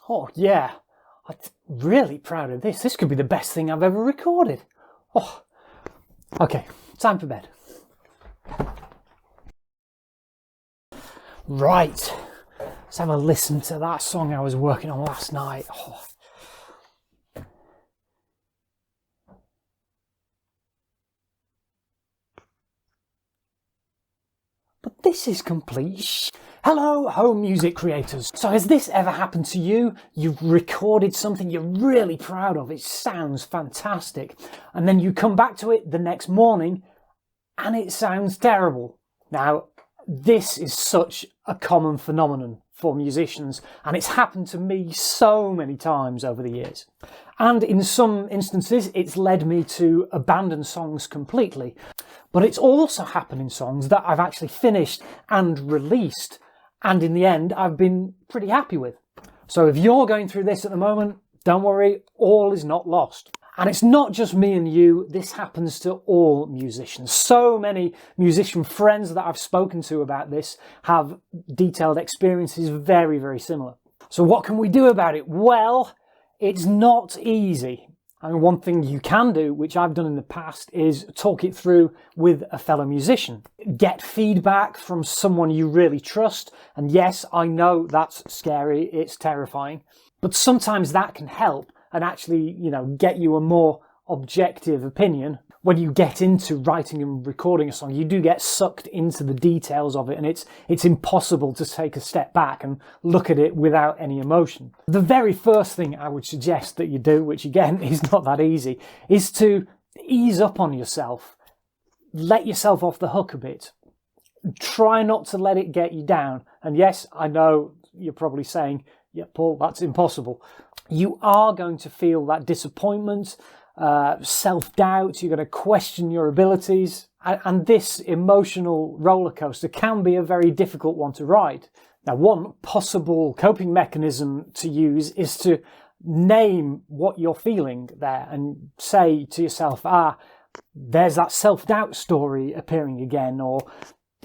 Oh yeah, I'm really proud of this. This could be the best thing I've ever recorded. Oh, okay, time for bed. Right, let's have a listen to that song I was working on last night. Oh. But this is complete Hello, home music creators. So has this ever happened to you? You've recorded something you're really proud of. It sounds fantastic. And then you come back to it the next morning and it sounds terrible. Now, this is such a common phenomenon for musicians, and it's happened to me so many times over the years. And in some instances, it's led me to abandon songs completely. But it's also happened in songs that I've actually finished and released, and in the end, I've been pretty happy with. So if you're going through this at the moment, don't worry, all is not lost. And it's not just me and you, this happens to all musicians. So many musician friends that I've spoken to about this have detailed experiences very, very similar. So what can we do about it? Well, it's not easy. I mean, one thing you can do, which I've done in the past, is talk it through with a fellow musician. Get feedback from someone you really trust. And yes, I know that's scary, it's terrifying, but sometimes that can help and actually, get you a more objective opinion. When you get into writing and recording a song, you do get sucked into the details of it, and it's impossible to take a step back and look at it without any emotion. The very first thing I would suggest that you do, which again is not that easy, is to ease up on yourself. Let yourself off the hook a bit. Try not to let it get you down. And yes, I know you're probably saying, yeah, Paul, that's impossible. You are going to feel that disappointment, self-doubt, you're going to question your abilities, and this emotional roller coaster can be a very difficult one to ride. Now, one possible coping mechanism to use is to name what you're feeling there and say to yourself, there's that self-doubt story appearing again, or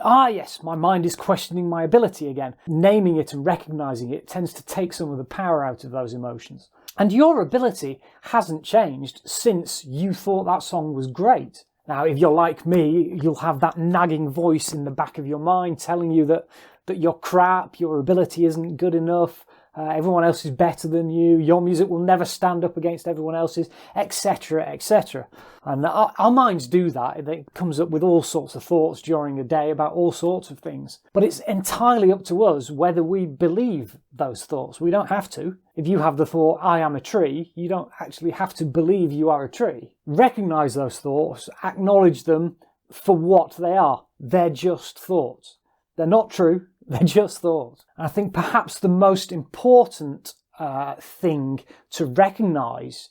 yes, my mind is questioning my ability again. Naming it and recognizing it tends to take some of the power out of those emotions. And your ability hasn't changed since you thought that song was great. Now, if you're like me, you'll have that nagging voice in the back of your mind telling you that you're crap, your ability isn't good enough, everyone else is better than you, your music will never stand up against everyone else's, etc., etc. And our minds do that. It comes up with all sorts of thoughts during a day about all sorts of things. But it's entirely up to us whether we believe those thoughts. We don't have to. If you have the thought, I am a tree, you don't actually have to believe you are a tree. Recognize those thoughts, acknowledge them for what they are. They're just thoughts. They're not true. They're just thoughts. And I think perhaps the most important thing to recognise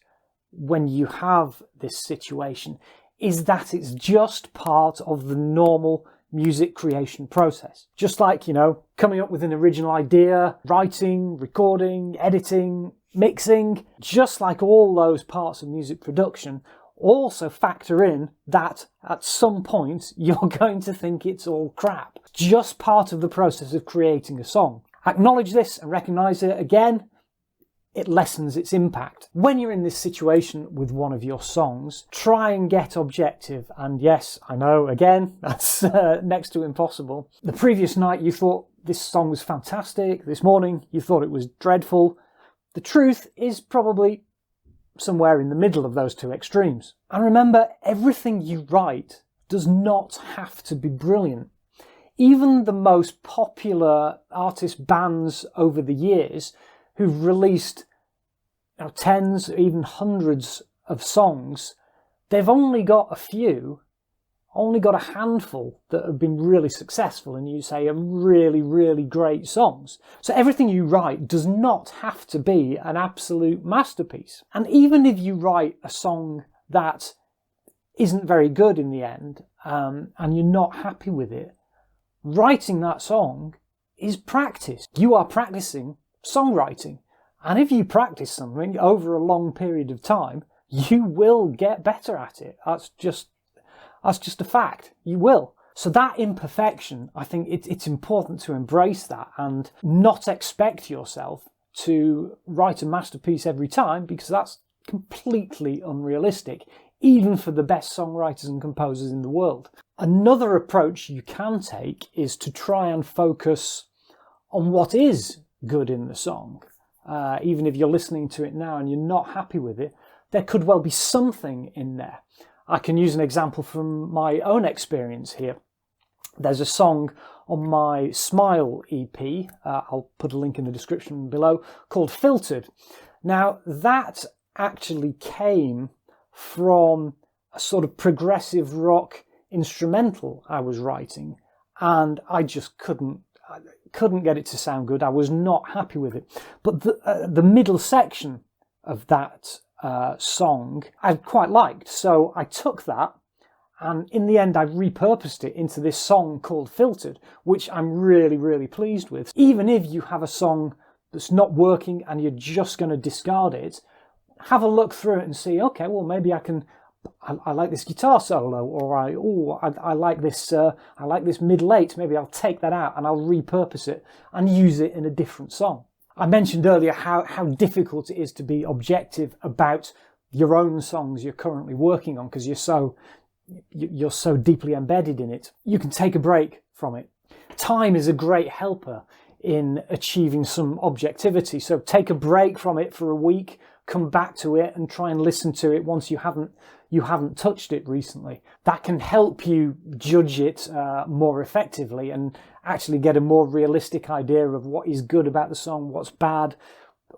when you have this situation is that it's just part of the normal music creation process. Just like, coming up with an original idea, writing, recording, editing, mixing, just like all those parts of music production, also factor in that at some point you're going to think it's all crap. Just part of the process of creating a song. Acknowledge this and recognise it again. It lessens its impact. When you're in this situation with one of your songs, try and get objective. And yes, I know, again, that's next to impossible. The previous night you thought this song was fantastic. This morning you thought it was dreadful. The truth is probably somewhere in the middle of those two extremes. And remember, everything you write does not have to be brilliant. Even the most popular artist bands over the years who've released tens, even hundreds of songs, they've only got a handful that have been really successful, and you say are really, really great songs. So everything you write does not have to be an absolute masterpiece. And even if you write a song that isn't very good in the end, and you're not happy with it, writing that song is practice. You are practicing songwriting. And if you practice something over a long period of time, you will get better at it. That's just a fact. You will. So that imperfection, I think it's important to embrace that and not expect yourself to write a masterpiece every time, because that's completely unrealistic, even for the best songwriters and composers in the world. Another approach you can take is to try and focus on what is good in the song. Even if you're listening to it now and you're not happy with it, there could well be something in there. I can use an example from my own experience here. There's a song on my Smile EP, I'll put a link in the description below, called Filtered. Now, that actually came from a sort of progressive rock instrumental I was writing, and I just couldn't get it to sound good. I was not happy with it. But the middle section of that song I quite liked, so I took that, and in the end I repurposed it into this song called Filtered, which I'm really, really pleased with. Even if you have a song that's not working and you're just going to discard it, have a look through it and see, okay, well, maybe I like this guitar solo, or I like this mid-late, maybe I'll take that out and I'll repurpose it and use it in a different song. I mentioned earlier how difficult it is to be objective about your own songs you're currently working on, because you're so deeply embedded in it. You can take a break from it. Time is a great helper in achieving some objectivity, so take a break from it for a week, come back to it and try and listen to it once you haven't touched it recently. That can help you judge it more effectively and actually get a more realistic idea of what is good about the song, what's bad,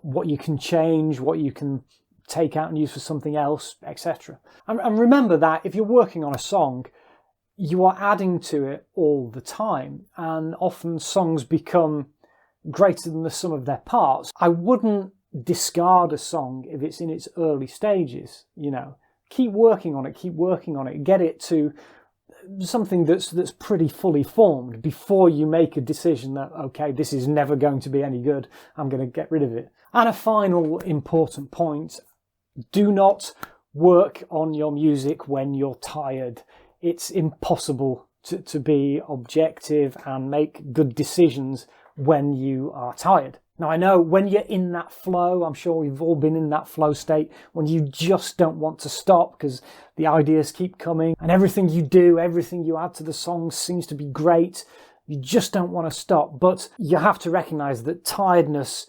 what you can change, what you can take out and use for something else, etc. And remember that if you're working on a song, you are adding to it all the time, and often songs become greater than the sum of their parts. I wouldn't discard a song if it's in its early stages, keep working on it, get it to something that's pretty fully formed before you make a decision that, okay, this is never going to be any good, I'm going to get rid of it. And a final important point, do not work on your music when you're tired. It's impossible to be objective and make good decisions when you are tired. Now, I know when you're in that flow, I'm sure we've all been in that flow state, when you just don't want to stop because the ideas keep coming and everything you do, everything you add to the song seems to be great. You just don't want to stop. But you have to recognize that tiredness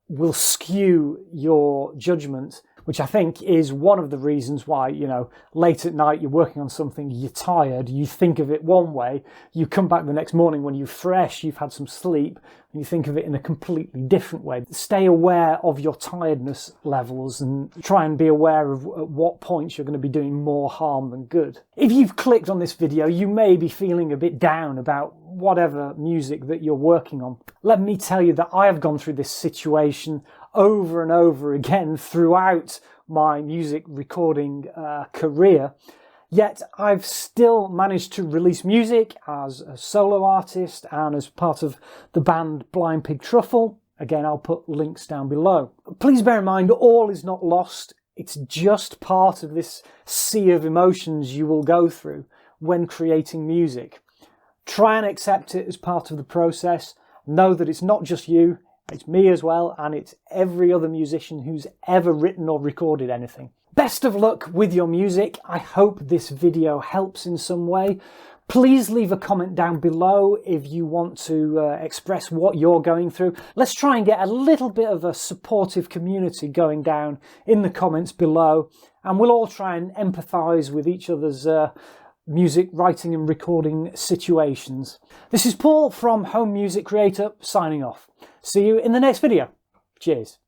will skew your judgment, which I think is one of the reasons why, late at night you're working on something, you're tired, you think of it one way, you come back the next morning when you're fresh, you've had some sleep, and you think of it in a completely different way. Stay aware of your tiredness levels and try and be aware of at what points you're going to be doing more harm than good. If you've clicked on this video, you may be feeling a bit down about whatever music that you're working on. Let me tell you that I have gone through this situation over and over again throughout my music recording career, yet I've still managed to release music as a solo artist and as part of the band Blind Pig Truffle. Again, I'll put links down below. Please bear in mind, all is not lost. It's just part of this sea of emotions you will go through when creating music. Try and accept it as part of the process. Know that it's not just you, it's me as well, and it's every other musician who's ever written or recorded anything. Best of luck with your music. I hope this video helps in some way. Please leave a comment down below if you want to express what you're going through. Let's try and get a little bit of a supportive community going down in the comments below, and we'll all try and empathise with each other's music writing and recording situations. This is Paul from Home Music Creator signing off. See you in the next video. Cheers.